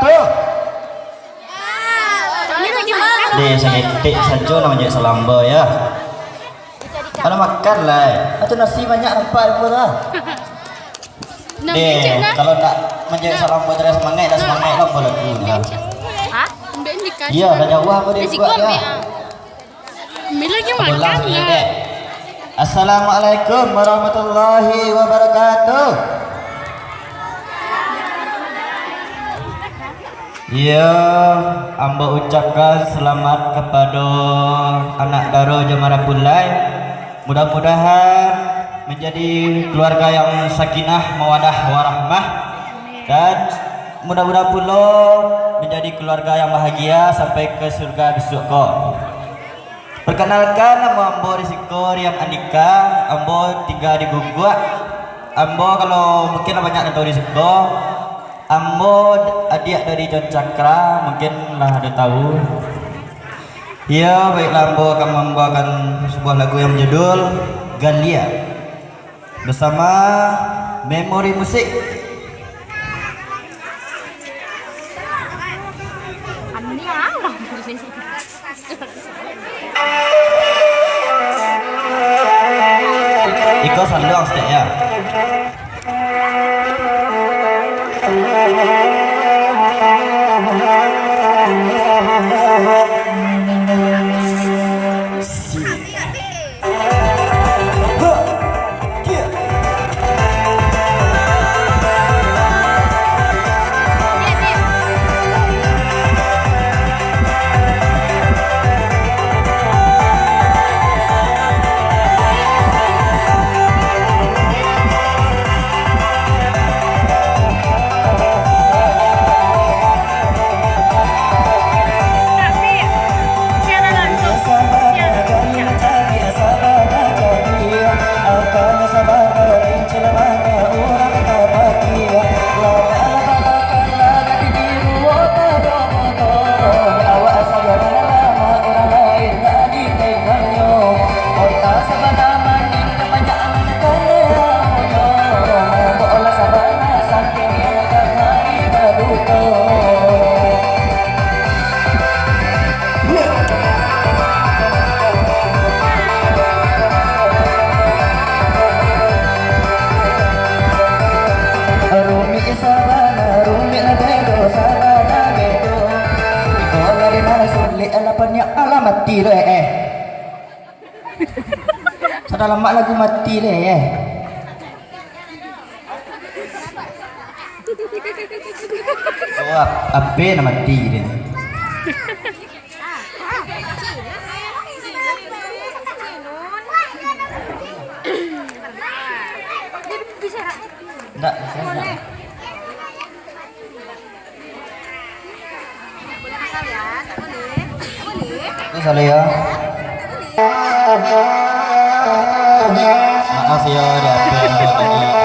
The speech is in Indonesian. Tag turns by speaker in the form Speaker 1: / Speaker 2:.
Speaker 1: wabarakatuh. Deh, segetik saja namanya selamba ya. Ada makan lah. Atau nasi banyak nampak pun lah. Deh, kalau tak menjadi selamba terus semangat dah semangat lah boleh tu. Iya, dah jauh apa dia buat ya.
Speaker 2: Bila lagi makan lah.
Speaker 1: Assalamualaikum warahmatullahi wabarakatuh. Ya, amba ucapkan selamat kepada anak Daro Jemara Pulai. Mudah-mudahan menjadi keluarga yang sakinah, mawadah, warahmah, dan mudah-mudahan pula menjadi keluarga yang bahagia sampai ke surga besok kau. Perkenalkan, nama ambo Risiko Riam Andika. Ambo tinggal di Bogor. Ambo kalau mungkin banyak yang tahu Risiko. Ambo adik dari John Cakra, mungkin lah ada tahu. Ya, baiklah, ambo akan membawakan sebuah lagu yang berjudul Galia bersama Memori Musik. Iko sandang sedek ya. Mati le Sudah lama lagu mati le Oh, apa nama mati dia? Enggak, enggak. Salah ya. Maaf ya, ada apa yang